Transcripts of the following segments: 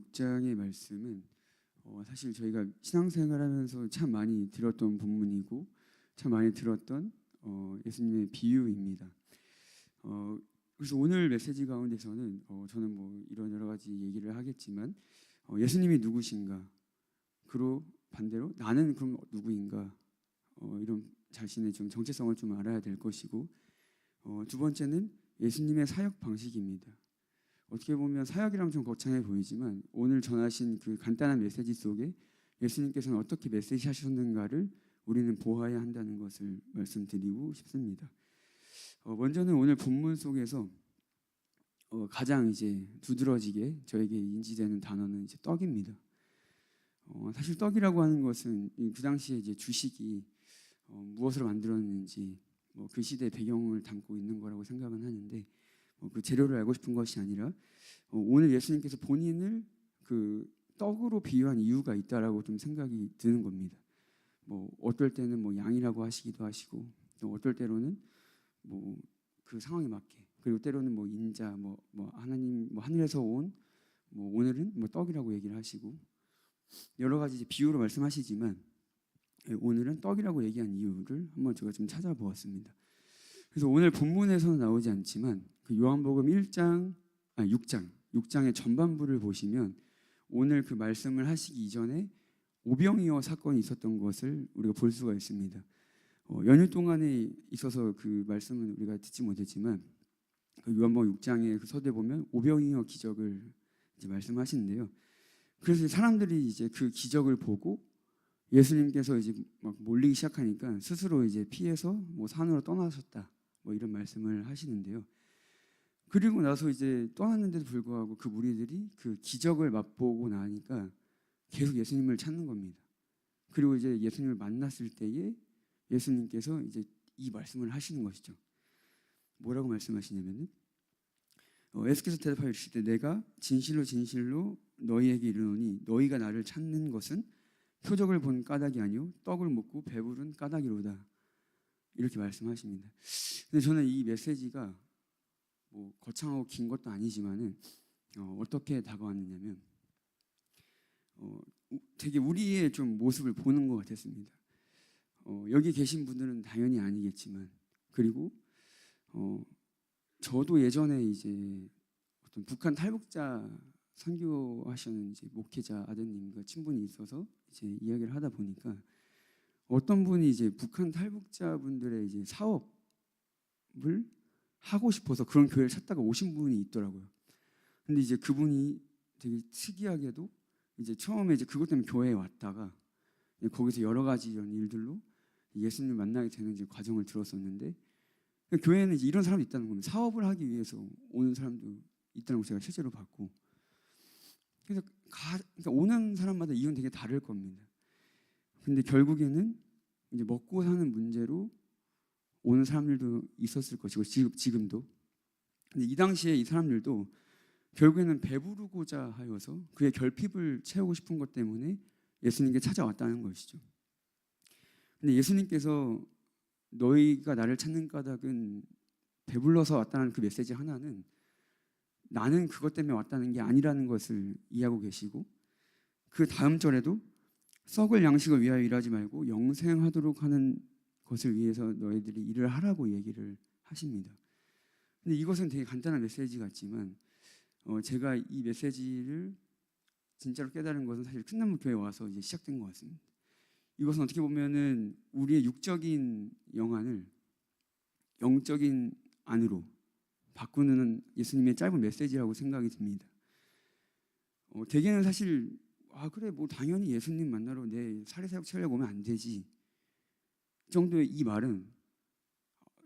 6장의 말씀은 사실 저희가 신앙생활하면서 참 많이 들었던 본문이고 참 많이 들었던 예수님의 비유입니다. 그래서 오늘 메시지 가운데서는 저는 뭐 이런 여러 가지 얘기를 하겠지만 예수님이 누구신가, 그리고 반대로 나는 그럼 누구인가, 이런 자신의 좀 정체성을 좀 알아야 될 것이고, 두 번째는 예수님의 사역 방식입니다. 어떻게 보면 사역이랑 좀 거창해 보이지만 오늘 전하신 그 간단한 메시지 속에 예수님께서는 어떻게 메시지 하셨는가를 우리는 보아야 한다는 것을 말씀드리고 싶습니다. 먼저는 오늘 본문 속에서 가장 이제 두드러지게 저에게 인지되는 단어는 이제 떡입니다. 사실 떡이라고 하는 것은 그 당시에 이제 주식이 무엇으로 만들었는지 그 시대의 배경을 담고 있는 거라고 생각은 하는데, 그 재료를 알고 싶은 것이 아니라 오늘 예수님께서 본인을 그 떡으로 비유한 이유가 있다라고 좀 생각이 드는 겁니다. 어떨 때는 양이라고 하시기도 하시고, 또 어떨 때로는 그 상황에 맞게, 그리고 때로는 인자, 하나님, 하늘에서 온, 오늘은 떡이라고 얘기를 하시고, 여러 가지 이제 비유로 말씀하시지만 오늘은 떡이라고 얘기한 이유를 한번 제가 좀 찾아보았습니다. 그래서 오늘 본문에서는 나오지 않지만 그 요한복음 6장의 전반부를 보시면 오늘 그 말씀을 하시기 이전에 오병이어 사건이 있었던 것을 우리가 볼 수가 있습니다. 연휴 동안에 있어서 그 말씀은 우리가 듣지 못했지만 그 요한복음 6장의 그 서두에 보면 오병이어 기적을 이제 말씀하시는데요. 그래서 사람들이 이제 그 기적을 보고 예수님께서 이제 막 몰리기 시작하니까 스스로 이제 피해서 산으로 떠나셨다, 이런 말씀을 하시는데요. 그리고 나서 이제 떠났는데도 불구하고 그 무리들이 그 기적을 맛보고 나니까 계속 예수님을 찾는 겁니다. 그리고 이제 예수님을 만났을 때에 예수님께서 이제 이 말씀을 하시는 것이죠. 뭐라고 말씀하시냐면은 예수께서 대답하여 이르시되 내가 진실로 진실로 너희에게 이르노니 너희가 나를 찾는 것은 표적을 본 까닭이 아니요 떡을 먹고 배부른 까닭이로다, 이렇게 말씀하십니다. 근데 저는 이 메시지가 거창하고 긴 것도 아니지만은 어떻게 다가왔느냐면 되게 우리의 좀 모습을 보는 것 같았습니다. 여기 계신 분들은 당연히 아니겠지만, 그리고 저도 예전에 이제 어떤 북한 탈북자 선교하시는 이제 목회자 아드님과 친분이 있어서 이제 이야기를 하다 보니까 어떤 분이 이제 북한 탈북자분들의 이제 사업을 하고 싶어서 그런 교회를 찾다가 오신 분이 있더라고요. 근데 이제 그분이 되게 특이하게도 이제 처음에 이제 그것 때문에 교회에 왔다가 거기서 여러 가지 이런 일들로 예수님을 만나게 되는 이제 과정을 들었었는데, 교회에는 이제 이런 사람도 있다는 겁니다. 사업을 하기 위해서 오는 사람도 있다는 걸 제가 실제로 봤고, 그래서 그러니까 오는 사람마다 이유는 되게 다를 겁니다. 근데 결국에는 이제 먹고 사는 문제로 오는 사람들도 있었을 것이고 지금도. 근데 이 당시에 이 사람들도 결국에는 배부르고자 하여서 그의 결핍을 채우고 싶은 것 때문에 예수님께 찾아왔다는 것이죠. 근데 예수님께서 너희가 나를 찾는 까닭은 배불러서 왔다는 그 메시지 하나는 나는 그것 때문에 왔다는 게 아니라는 것을 이해하고 계시고, 그 다음 절에도 썩을 양식을 위하여 일하지 말고 영생하도록 하는 것을 위해서 너희들이 일을 하라고 얘기를 하십니다. 근데 이것은 되게 간단한 메시지 같지만 제가 이 메시지를 진짜로 깨달은 것은 사실 큰나무 교회에 와서 이제 시작된 것 같습니다. 이것은 어떻게 보면은 우리의 육적인 영안을 영적인 안으로 바꾸는 예수님의 짧은 메시지라고 생각이 듭니다. 대개는 사실 그래 당연히 예수님 만나러 내 사례사역 채우려고 오면 안 되지 정도의 이 말은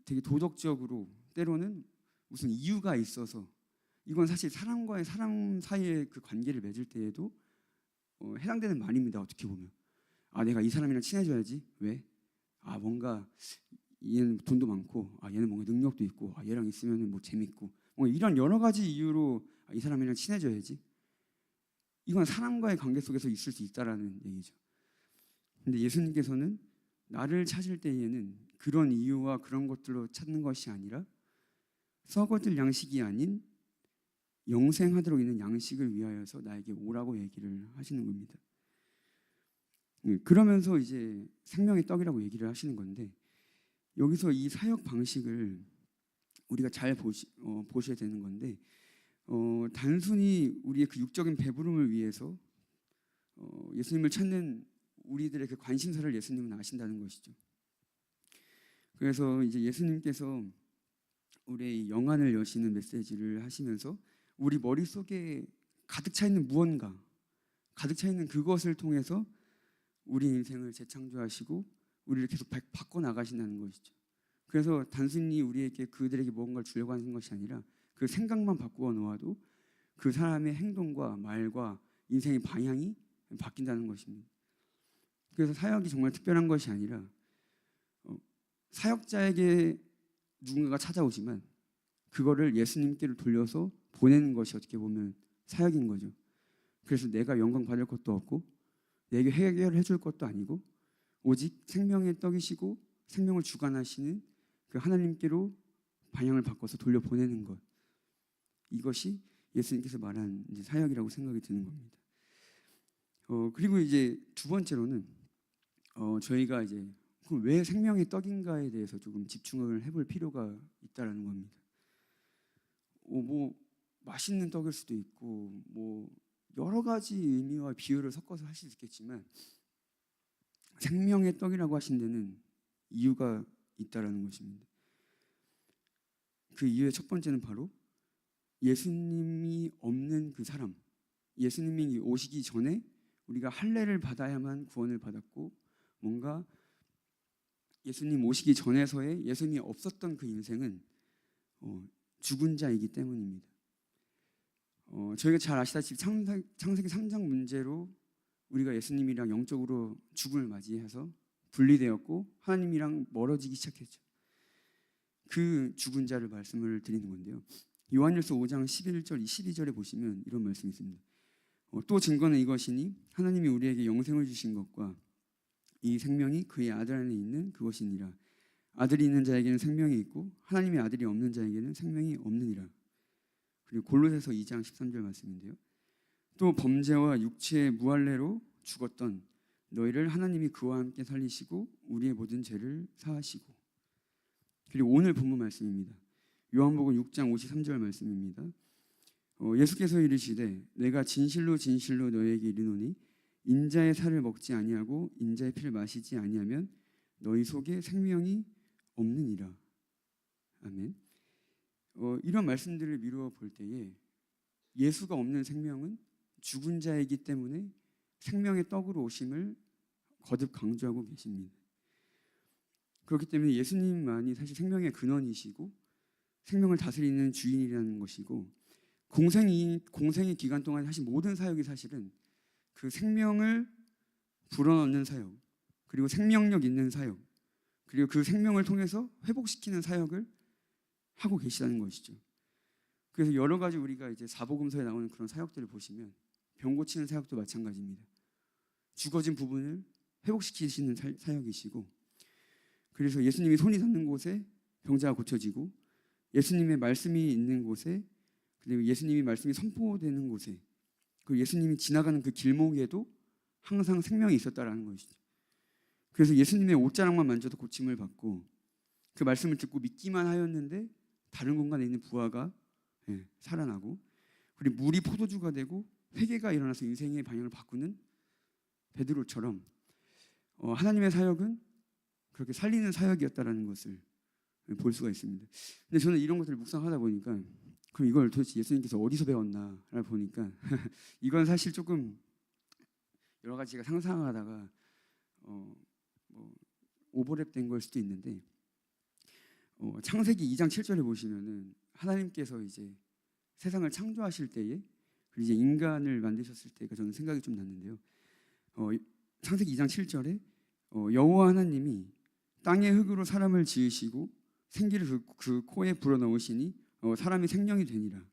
되게 도덕적으로, 때로는 무슨 이유가 있어서, 이건 사실 사람과의 사람 사이의 그 관계를 맺을 때에도 해당되는 말입니다. 어떻게 보면 내가 이 사람이랑 친해져야지. 왜? 뭔가 얘는 돈도 많고, 얘는 뭔가 능력도 있고, 얘랑 있으면 재밌고, 이런 여러 가지 이유로 이 사람이랑 친해져야지. 이건 사람과의 관계 속에서 있을 수 있다라는 얘기죠. 근데 예수님께서는 나를 찾을 때에는 그런 이유와 그런 것들로 찾는 것이 아니라 썩어질 양식이 아닌 영생하도록 있는 양식을 위하여서 나에게 오라고 얘기를 하시는 겁니다. 그러면서 이제 생명의 떡이라고 얘기를 하시는 건데, 여기서 이 사역 방식을 우리가 잘 보셔야 되는 건데, 단순히 우리의 그 육적인 배부름을 위해서 예수님을 찾는 우리들의 그 관심사를 예수님은 아신다는 것이죠. 그래서 이제 예수님께서 우리의 영안을 여시는 메시지를 하시면서 우리 머릿속에 가득 차 있는 무언가, 가득 차 있는 그것을 통해서 우리 인생을 재창조하시고 우리를 계속 바꿔 나가신다는 것이죠. 그래서 단순히 우리에게 그들에게 무언가를 주려고 하는 것이 아니라 그 생각만 바꾸어 놓아도 그 사람의 행동과 말과 인생의 방향이 바뀐다는 것입니다. 그래서 사역이 정말 특별한 것이 아니라 사역자에게 누군가가 찾아오지만 그거를 예수님께로 돌려서 보내는 것이 어떻게 보면 사역인 거죠. 그래서 내가 영광 받을 것도 없고 내게 해결해 줄 것도 아니고 오직 생명의 떡이시고 생명을 주관하시는 그 하나님께로 방향을 바꿔서 돌려보내는 것, 이것이 예수님께서 말한 이제 사역이라고 생각이 드는 겁니다. 그리고 이제 두 번째로는 저희가 이제 그럼 왜 생명의 떡인가에 대해서 조금 집중을 해볼 필요가 있다라는 겁니다. 뭐 맛있는 떡일 수도 있고 뭐 여러 가지 의미와 비유를 섞어서 할 수도 있겠지만 생명의 떡이라고 하신 데는 이유가 있다라는 것입니다. 그 이유의 첫 번째는 바로 예수님이 없는 그 사람, 예수님이 오시기 전에 우리가 할례를 받아야만 구원을 받았고 뭔가 예수님 오시기 전에서의 예수님이 없었던 그 인생은 죽은 자이기 때문입니다. 저희가 잘 아시다시피 창세기 3장 문제로 우리가 예수님이랑 영적으로 죽음을 맞이해서 분리되었고 하나님이랑 멀어지기 시작했죠. 그 죽은 자를 말씀을 드리는 건데요. 요한일서 5장 11절 12절에 보시면 이런 말씀이 있습니다. 또 증거는 이것이니 하나님이 우리에게 영생을 주신 것과 이 생명이 그의 아들 안에 있는 그것이니라. 아들이 있는 자에게는 생명이 있고 하나님의 아들이 없는 자에게는 생명이 없느니라. 그리고 골로새서 2장 13절 말씀인데요. 또 범죄와 육체의 무할례로 죽었던 너희를 하나님이 그와 함께 살리시고 우리의 모든 죄를 사하시고. 그리고 오늘 본문 말씀입니다. 요한복음 6장 53절 말씀입니다. 예수께서 이르시되 내가 진실로 진실로 너희에게 이르노니 인자의 살을 먹지 아니하고 인자의 피를 마시지 아니하면 너희 속에 생명이 없느니라. 아멘. 이런 말씀들을 미루어 볼 때에 예수가 없는 생명은 죽은 자이기 때문에 생명의 떡으로 오심을 거듭 강조하고 계십니다. 그렇기 때문에 예수님만이 사실 생명의 근원이시고 생명을 다스리는 주인이라는 것이고 공생의 기간 동안 하신 모든 사역이 사실은 그 생명을 불어넣는 사역, 그리고 생명력 있는 사역, 그리고 그 생명을 통해서 회복시키는 사역을 하고 계시다는 것이죠. 그래서 여러 가지 우리가 이제 사복음서에 나오는 그런 사역들을 보시면 병 고치는 사역도 마찬가지입니다. 죽어진 부분을 회복시키시는 사역이시고, 그래서 예수님이 손이 닿는 곳에 병자가 고쳐지고 예수님의 말씀이 있는 곳에, 그리고 예수님이 말씀이 선포되는 곳에, 그리고 예수님이 지나가는 그 길목에도 항상 생명이 있었다라는 것이죠. 그래서 예수님의 옷자락만 만져도 고침을 받고 그 말씀을 듣고 믿기만 하였는데 다른 공간에 있는 부하가 살아나고, 그리고 물이 포도주가 되고 회개가 일어나서 인생의 방향을 바꾸는 베드로처럼 하나님의 사역은 그렇게 살리는 사역이었다라는 것을 볼 수가 있습니다. 근데 저는 이런 것들을 묵상하다 보니까 그럼 이걸 도대체 예수님께서 어디서 배웠나를 보니까 이건 사실 조금 여러 가지 제가 상상하다가 오버랩된 걸 수도 있는데, 창세기 2장 7절에 보시면은 하나님께서 이제 세상을 창조하실 때에, 그리고 이제 인간을 만드셨을 때가 저는 생각이 좀 났는데요. 창세기 2장 7절에 여호와 하나님이 땅의 흙으로 사람을 지으시고 생기를 그 코에 불어넣으시니 사람이 생명이 되니라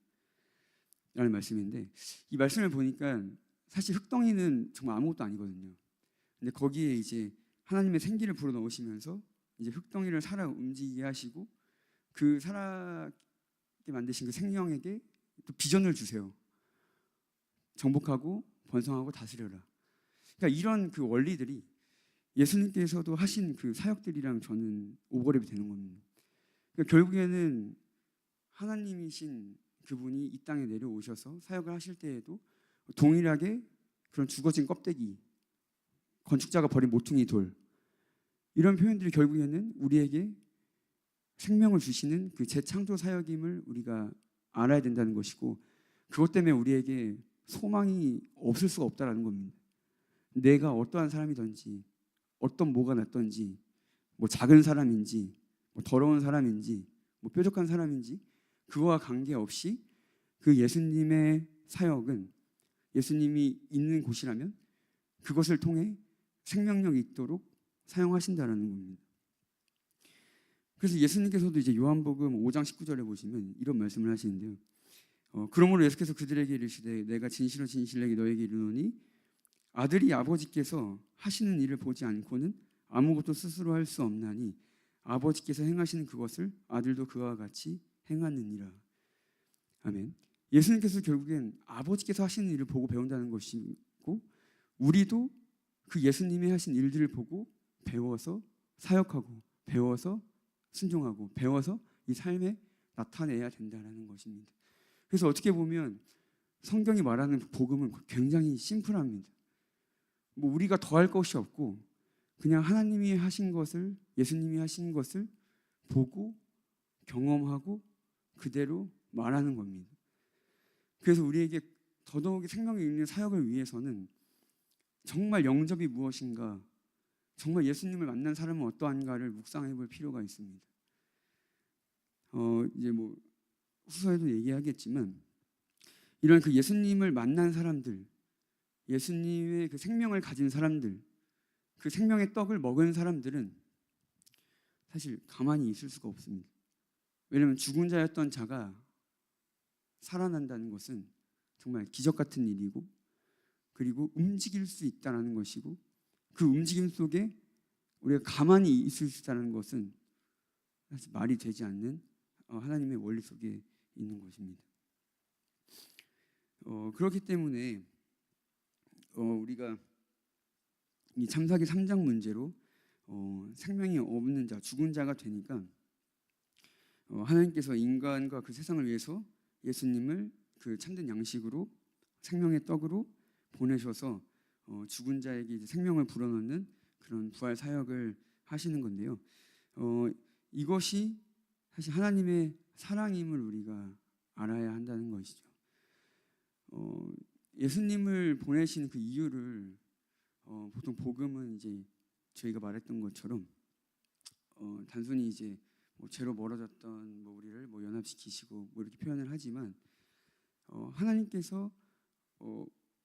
라는 말씀인데, 이 말씀을 보니까 사실 흙덩이는 정말 아무것도 아니거든요. 근데 거기에 이제 하나님의 생기를 불어넣으시면서 이제 흙덩이를 살아 움직이게 하시고 그 살아게 만드신 그 생명에게 또 비전을 주세요. 정복하고 번성하고 다스려라. 그러니까 이런 그 원리들이 예수님께서도 하신 그 사역들이랑 저는 오버랩이 되는 겁니다. 그러니까 결국에는 하나님이신 그분이 이 땅에 내려오셔서 사역을 하실 때에도 동일하게 그런 죽어진 껍데기, 건축자가 버린 모퉁이 돌, 이런 표현들이 결국에는 우리에게 생명을 주시는 그 재창조 사역임을 우리가 알아야 된다는 것이고, 그것 때문에 우리에게 소망이 없을 수가 없다라는 겁니다. 내가 어떠한 사람이든지, 어떤 뭐가 났든지, 뭐 작은 사람인지, 뭐 더러운 사람인지, 뭐 뾰족한 사람인지, 그거와 관계없이 그 예수님의 사역은 예수님이 있는 곳이라면 그것을 통해 생명력이 있도록 사용하신다라는 겁니다. 그래서 예수님께서도 이제 요한복음 5장 19절에 보시면 이런 말씀을 하시는데요. 그러므로 예수께서 그들에게 이르시되 내가 진실로 진실하게 너에게 이르노니 아들이 아버지께서 하시는 일을 보지 않고는 아무것도 스스로 할 수 없나니 아버지께서 행하시는 그것을 아들도 그와 같이 행하느니라. 아멘. 예수님께서 결국엔 아버지께서 하시는 일을 보고 배운다는 것이고, 우리도 그 예수님이 하신 일들을 보고 배워서 사역하고, 배워서 순종하고, 배워서 이 삶에 나타내야 된다는 것입니다. 그래서 어떻게 보면 성경이 말하는 복음은 굉장히 심플합니다. 뭐 우리가 더할 것이 없고 그냥 하나님이 하신 것을, 예수님이 하신 것을 보고 경험하고 그대로 말하는 겁니다. 그래서 우리에게 더더욱이 생명이 있는 사역을 위해서는 정말 영접이 무엇인가, 정말 예수님을 만난 사람은 어떠한가를 묵상해 볼 필요가 있습니다. 이제 뭐 후서에도 얘기하겠지만 이런 그 예수님을 만난 사람들, 예수님의 그 생명을 가진 사람들, 그 생명의 떡을 먹은 사람들은 사실 가만히 있을 수가 없습니다. 왜냐하면 죽은 자였던 자가 살아난다는 것은 정말 기적 같은 일이고, 그리고 움직일 수 있다는 것이고, 그 움직임 속에 우리가 가만히 있을 수 있다는 것은 사실 말이 되지 않는 하나님의 원리 속에 있는 것입니다. 그렇기 때문에 우리가 이 창세기 3장 문제로 생명이 없는 자, 죽은 자가 되니까 하나님께서 인간과 그 세상을 위해서 예수님을 그 참된 양식으로, 생명의 떡으로 보내셔서 죽은 자에게 이제 생명을 불어넣는 그런 부활 사역을 하시는 건데요. 이것이 사실 하나님의 사랑임을 우리가 알아야 한다는 것이죠. 예수님을 보내신 그 이유를 보통 복음은 이제 저희가 말했던 것처럼 단순히 이제 뭐 죄로 멀어졌던 뭐 우리를 뭐 연합시키시고 뭐 이렇게 표현을 하지만, 하나님께서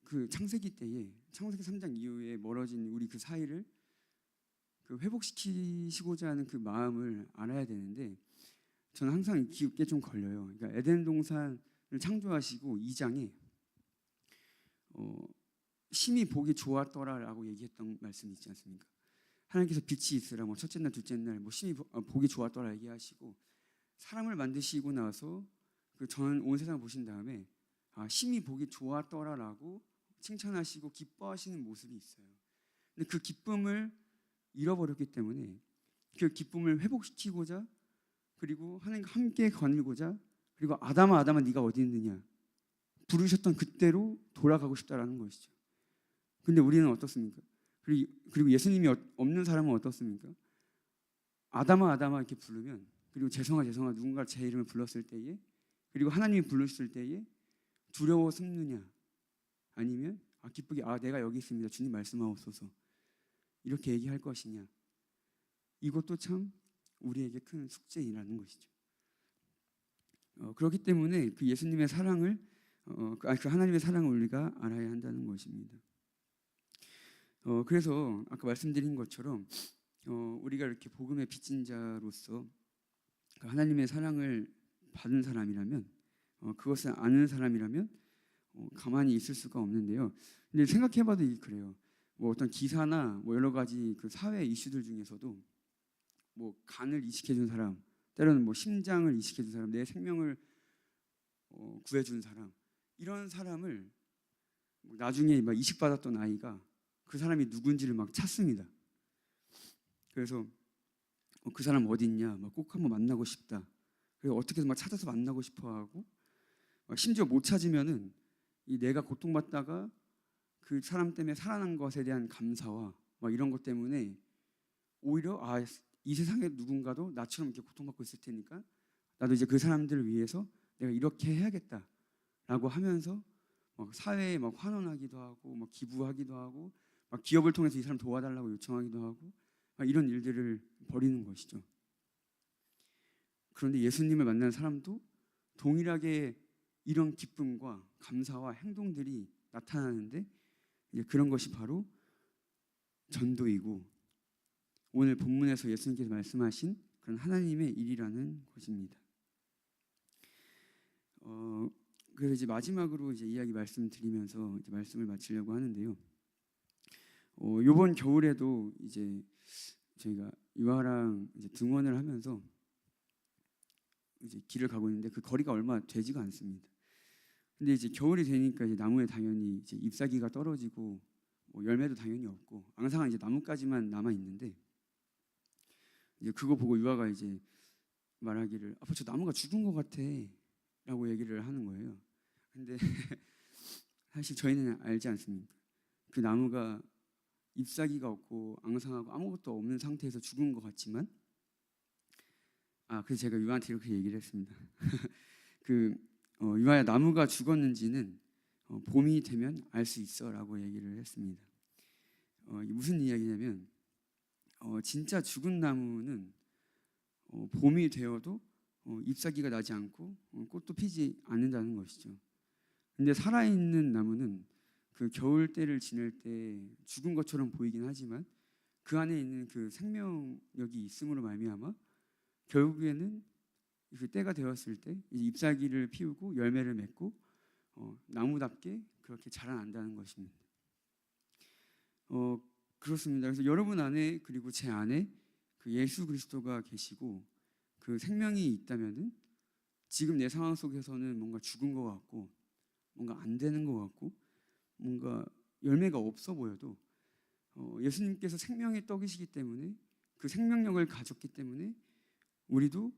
그 창세기 때에, 창세기 3장 이후에 멀어진 우리 그 사이를 그 회복시키시고자 하는 그 마음을 알아야 되는데, 저는 항상 기웃게 좀 걸려요. 그러니까 에덴 동산을 창조하시고 2장에 심히 보기 좋았더라라고 얘기했던 말씀이 있지 않습니까? 하나님께서 빛이 있으라, 뭐 첫째 날, 둘째 날, 뭐 심히 보기 좋았더라 얘기하시고, 사람을 만드시고 나서 그 전 온 세상을 보신 다음에 심히 보기 좋았더라라고 칭찬하시고 기뻐하시는 모습이 있어요. 근데 그 기쁨을 잃어버렸기 때문에 그 기쁨을 회복시키고자, 그리고 하나님과 함께 거닐고자, 그리고 아담아 아담아 네가 어디 있느냐 부르셨던 그때로 돌아가고 싶다라는 것이죠. 근데 우리는 어떻습니까? 그리고 예수님이 없는 사람은 어떻습니까? 아담아 아담아 이렇게 부르면, 그리고 죄송아 죄송아 누군가 제 이름을 불렀을 때에, 그리고 하나님이 불렀을 때에 두려워 숨느냐, 아니면 기쁘게 내가 여기 있습니다 주님 말씀하옵소서 이렇게 얘기할 것이냐. 이것도 참 우리에게 큰 숙제이라는 것이죠. 그렇기 때문에 그 예수님의 사랑을, 그 하나님의 사랑을 우리가 알아야 한다는 것입니다. 그래서 아까 말씀드린 것처럼 우리가 이렇게 복음의 빚진 자로서 하나님의 사랑을 받은 사람이라면, 그것을 아는 사람이라면 가만히 있을 수가 없는데요. 근데 생각해봐도 그래요. 뭐 어떤 기사나 뭐 여러 가지 그 사회 이슈들 중에서도 뭐 간을 이식해준 사람, 때로는 뭐 심장을 이식해준 사람, 내 생명을 구해준 사람, 이런 사람을 나중에 막 이식받았던 아이가 그 사람이 누군지를 막 찾습니다. 그래서 그 사람 어디 있냐, 막 꼭 한번 만나고 싶다. 그래서 어떻게든 막 찾아서 만나고 싶어하고, 심지어 못 찾으면은 이 내가 고통받다가 그 사람 때문에 살아난 것에 대한 감사와 막 이런 것 때문에 오히려 이 세상에 누군가도 나처럼 이렇게 고통받고 있을 테니까 나도 이제 그 사람들을 위해서 내가 이렇게 해야겠다라고 하면서 막 사회에 막 환원하기도 하고 막 기부하기도 하고 막 기업을 통해서 이 사람 도와달라고 요청하기도 하고 막 이런 일들을 벌이는 것이죠. 그런데 예수님을 만난 사람도 동일하게 이런 기쁨과 감사와 행동들이 나타나는데 이제 그런 것이 바로 전도이고 오늘 본문에서 예수님께서 말씀하신 그런 하나님의 일이라는 것입니다. 그래서 이제 마지막으로 이제 이야기 말씀드리면서 이제 말씀을 마치려고 하는데요. 이번 겨울에도 이제 저희가 유아랑 이제 등원을 하면서 이제 길을 가고 있는데 그 거리가 얼마 되지가 않습니다. 근데 이제 겨울이 되니까 이제 나무에 당연히 이제 잎사귀가 떨어지고 뭐 열매도 당연히 없고 앙상한 이제 나뭇가지만 남아 있는데 이제 그거 보고 유아가 이제 말하기를 아빠 저 나무가 죽은 것 같아라고 얘기를 하는 거예요. 근데 사실 저희는 알지 않습니까? 그 나무가 잎사귀가 없고 앙상하고 아무것도 없는 상태에서 죽은 것 같지만 그래서 제가 유아한테 이렇게 얘기를 했습니다. 유아야 나무가 죽었는지는 봄이 되면 알 수 있어라고 얘기를 했습니다. 무슨 이야기냐면 진짜 죽은 나무는 봄이 되어도 잎사귀가 나지 않고 꽃도 피지 않는다는 것이죠. 근데 살아있는 나무는 그 겨울 때를 지낼 때 죽은 것처럼 보이긴 하지만 그 안에 있는 그 생명력이 있음으로 말미암아 결국에는 그 때가 되었을 때 잎사귀를 피우고 열매를 맺고 나무답게 그렇게 자라난다는 것입니다. 그렇습니다. 그래서 여러분 안에 그리고 제 안에 그 예수 그리스도가 계시고 그 생명이 있다면은 지금 내 상황 속에서는 뭔가 죽은 것 같고 뭔가 안 되는 것 같고 뭔가 열매가 없어 보여도 예수님께서 생명의 떡이시기 때문에 그 생명력을 가졌기 때문에 우리도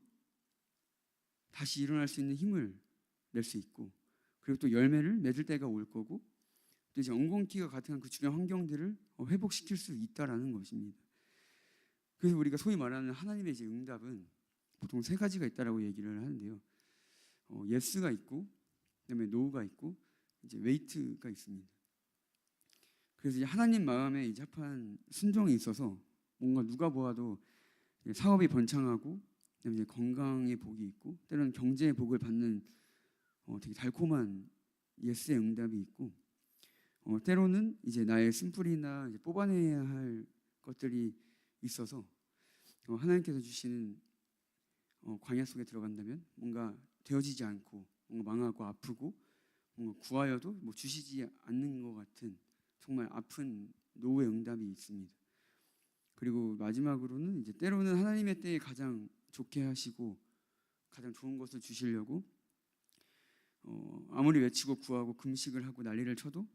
다시 일어날 수 있는 힘을 낼 수 있고 그리고 또 열매를 맺을 때가 올 거고 또 이제 엉겅퀴가 같은 그 주변 환경들을 회복시킬 수 있다라는 것입니다. 그래서 우리가 소위 말하는 하나님의 이제 응답은 보통 세 가지가 있다라고 얘기를 하는데요. 예스가 있고 그다음에 노가 있고 이제 웨이트가 있습니다. 그래서 이제 하나님 마음에 이제 합한 순종이 있어서 뭔가 누가 보아도 사업이 번창하고 그다음에 이제 건강의 복이 있고 때로는 경제의 복을 받는 되게 달콤한 예스의 응답이 있고 때로는 이제 나의 쓴뿌리나 이제 뽑아내야 할 것들이 있어서 하나님께서 주시는 광야 속에 들어간다면 뭔가 되어지지 않고 뭔가 망하고 아프고 뭔가 구하여도 뭐 주시지 않는 것 같은 정말 아픈 노의 응답이 있습니다. 그리고 마지막으로는 이제 때로는 하나님의 때에 가장 좋게 하시고 가장 좋은 것을 주시려고 아무리 외치고 구하고 금식을 하고 난리를 쳐도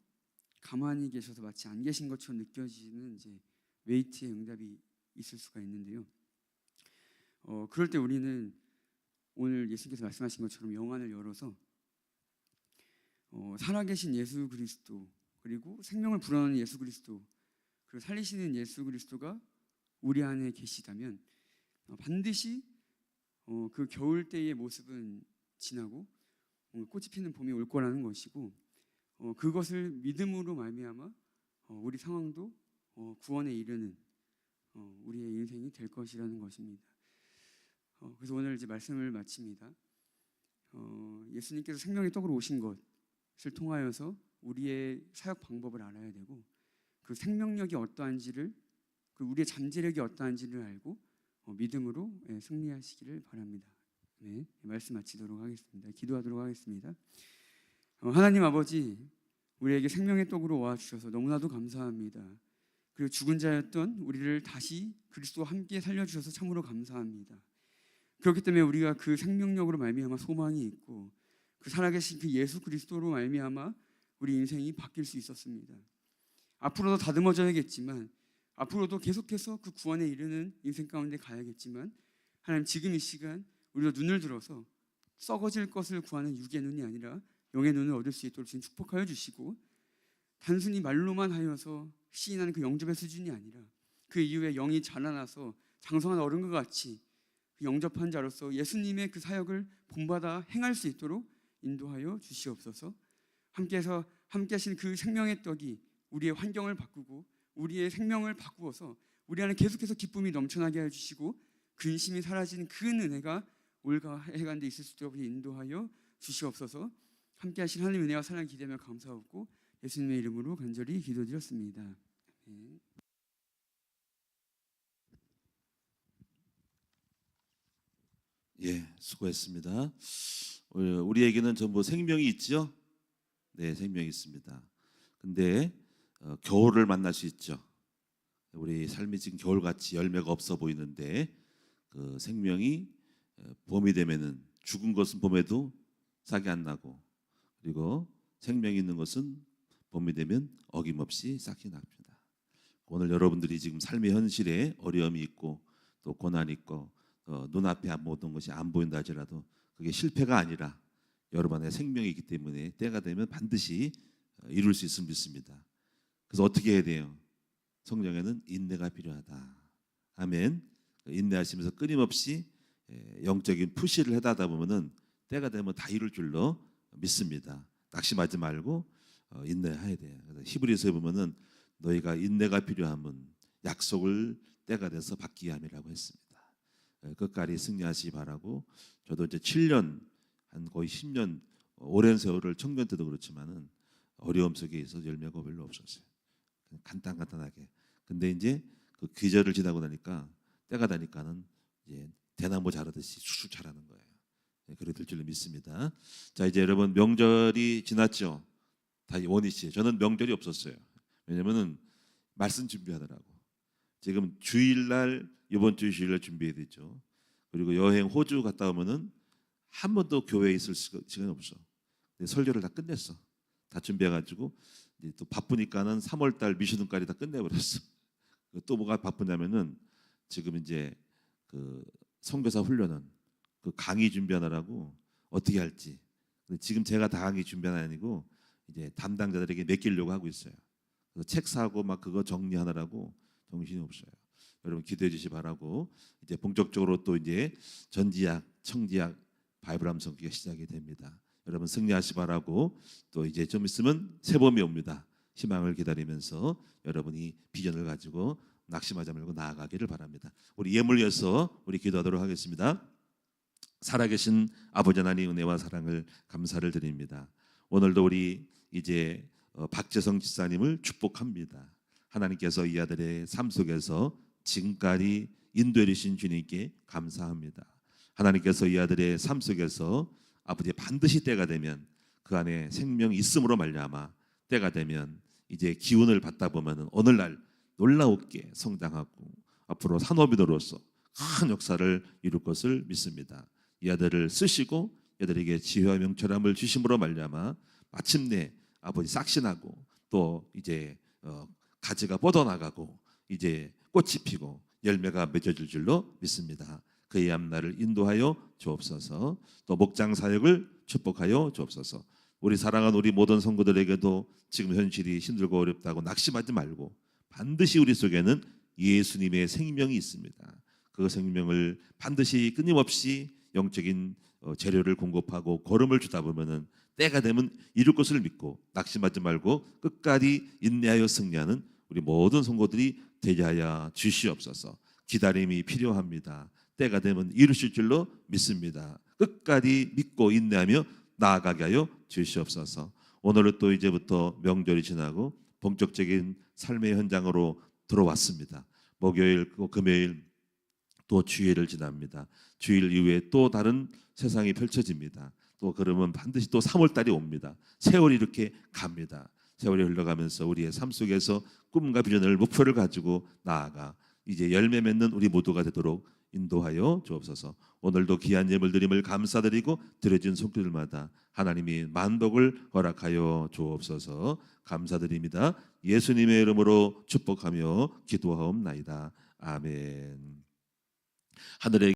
가만히 계셔서 마치 안 계신 것처럼 느껴지는 이제 웨이트의 응답이 있을 수가 있는데요. 그럴 때 우리는 오늘 예수님께서 말씀하신 것처럼 영안을 열어서 살아계신 예수 그리스도 그리고 생명을 불어넣는 예수 그리스도 그리고 살리시는 예수 그리스도가 우리 안에 계시다면 반드시 그 겨울 때의 모습은 지나고 꽃이 피는 봄이 올 거라는 것이고 그것을 믿음으로 말미암아 우리 상황도 구원에 이르는 우리의 인생이 될 것이라는 것입니다. 그래서 오늘 이제 말씀을 마칩니다. 예수님께서 생명의 떡으로 오신 것을 통하여서 우리의 사역 방법을 알아야 되고 그 생명력이 어떠한지를 그 우리의 잠재력이 어떠한지를 알고 믿음으로 승리하시기를 바랍니다. 네, 말씀 마치도록 하겠습니다. 기도하도록 하겠습니다. 하나님 아버지, 우리에게 생명의 떡으로 와 주셔서 너무나도 감사합니다. 그리고 죽은 자였던 우리를 다시 그리스도와 함께 살려주셔서 참으로 감사합니다. 그렇기 때문에 우리가 그 생명력으로 말미암아 소망이 있고 그 살아계신 그 예수 그리스도로 말미암아 우리 인생이 바뀔 수 있었습니다. 앞으로도 다듬어져야겠지만, 앞으로도 계속해서 그 구원에 이르는 인생 가운데 가야겠지만, 하나님 지금 이 시간 우리가 눈을 들어서 썩어질 것을 구하는 육의 눈이 아니라 영의 눈을 얻을 수 있도록 주님 축복하여 주시고, 단순히 말로만 하여서 시인하는 그 영접의 수준이 아니라 그 이후에 영이 자라나서 장성한 어른과 같이 그 영접한 자로서 예수님의 그 사역을 본받아 행할 수 있도록 인도하여 주시옵소서. 함께 하신 그 생명의 떡이 우리의 환경을 바꾸고 우리의 생명을 바꾸어서 우리 안에 계속해서 기쁨이 넘쳐나게 해주시고 근심이 사라진 그 은혜가 올가 해간데 있을 수 있도록 인도하여 주시옵소서. 함께 하신 하나님 은혜와 사랑을 기대하며 감사하고 예수님의 이름으로 간절히 기도드렸습니다. 아멘. 예, 수고했습니다. 우리에게는 전부 생명이 있죠? 네, 생명이 있습니다. 근데 겨울을 만날 수 있죠. 우리 삶이 지금 겨울같이 열매가 없어 보이는데 그 생명이 봄이 되면은 죽은 것은 봄에도 싹이 안 나고, 그리고 생명이 있는 것은 봄이 되면 어김없이 싹이 납니다. 오늘 여러분들이 지금 삶의 현실에 어려움이 있고 또 고난이 있고 눈앞에 모든 것이 안 보인다 하더라도 그게 실패가 아니라 여러분의 생명이 있기 때문에 때가 되면 반드시 이룰 수 있음을 믿습니다. 그래서 어떻게 해야 돼요? 성령에는 인내가 필요하다. 아멘. 인내하시면서 끊임없이 영적인 푸시를 해다다 보면은 때가 되면 다 이룰 줄로 믿습니다. 낙심하지 말고 인내해야 돼요. 히브리서에 보면은 너희가 인내가 필요하면 약속을 때가 돼서 받기 함이라고 했습니다. 끝까지 승리하시기 바라고, 저도 이제 7년 한 거의 10년 오랜 세월을 청년 때도 그렇지만은 어려움 속에 있어서 열매가 별로 없었어요. 간단하게. 근데 이제 그 계절을 지나고 나니까 때가 되니까는 이제 대나무 자라듯이 쑥쑥 자라는 거예요. 그래 될 줄로 믿습니다. 자, 이제 여러분 명절이 지났죠. 다 원희 씨, 저는 명절이 없었어요. 왜냐면은 말씀 준비하느라고. 지금 주일날, 이번 주 주일날 준비해야 되죠. 그리고 여행 호주 갔다 오면은 한 번도 교회에 있을 시간이 없어. 설교를 다 끝냈어. 다 준비해가지고 이제 또 바쁘니까는 3월달 미션까지 다 끝내버렸어. 또 뭐가 바쁘냐면은 지금 이제 그 선교사 훈련은 그 강의 준비하느라고 어떻게 할지. 근데 지금 제가 다 강의 준비하는 아니고 이제 담당자들에게 맡기려고 하고 있어요. 그래서 책 사고 막 그거 정리하느라고 정신이 없어요. 여러분 기도해 주시 바라고, 이제 본격적으로 또 이제 전지학, 청지학 바이블 암송기가 시작이 됩니다. 여러분 승리하시 바라고, 또 이제 좀 있으면 새봄이 옵니다. 희망을 기다리면서 여러분이 비전을 가지고 낙심하지 말고 나아가기를 바랍니다. 우리 예물 위해서 우리 기도하도록 하겠습니다. 살아계신 아버지 하나님 은혜와 사랑을 감사를 드립니다. 오늘도 우리 이제 박재성 집사님을 축복합니다. 하나님께서 이 아들의 삶 속에서 지금까지 인도해 주신 주님께 감사합니다. 하나님께서 이 아들의 삶 속에서 아버지 반드시 때가 되면 그 안에 생명이 있음으로 말미암아 때가 되면 이제 기운을 받다 보면은 오늘날 놀라웠게 성장하고 앞으로 산업인으로서 큰 역사를 이룰 것을 믿습니다. 이 아들을 쓰시고 이들에게 지혜와 명철함을 주심으로 말미암아 마침내 아버지 싹신하고 또 이제 가지가 뻗어나가고 이제 꽃이 피고 열매가 맺어질 줄로 믿습니다. 그의 앞날을 인도하여 주옵소서. 또 목장 사역을 축복하여 주옵소서. 우리 사랑하는 우리 모든 성도들에게도 지금 현실이 힘들고 어렵다고 낙심하지 말고 반드시 우리 속에는 예수님의 생명이 있습니다. 그 생명을 반드시 끊임없이 영적인 재료를 공급하고 걸음을 주다 보면은 때가 되면 이룰 것을 믿고 낙심하지 말고 끝까지 인내하여 승리하는 우리 모든 성도들이 되게 하여 주시옵소서. 기다림이 필요합니다. 때가 되면 이루실 줄로 믿습니다. 끝까지 믿고 인내하며 나아가게 하여 주시옵소서. 오늘은 또 이제부터 명절이 지나고 본격적인 삶의 현장으로 들어왔습니다. 목요일, 금요일 또 주일을 지납니다. 주일 이후에 또 다른 세상이 펼쳐집니다. 또 그러면 반드시 또 3월달이 옵니다. 세월이 이렇게 갑니다. 세월이 흘러가면서 우리의 삶 속에서 꿈과 비전을 목표를 가지고 나아가 이제 열매 맺는 우리 모두가 되도록 인도하여 주옵소서. 오늘도 귀한 예물 드림을 감사드리고 드려진 손길들마다 하나님이 만복을 허락하여 주옵소서. 감사드립니다. 예수님의 이름으로 축복하며 기도하옵나이다. 아멘. 하늘의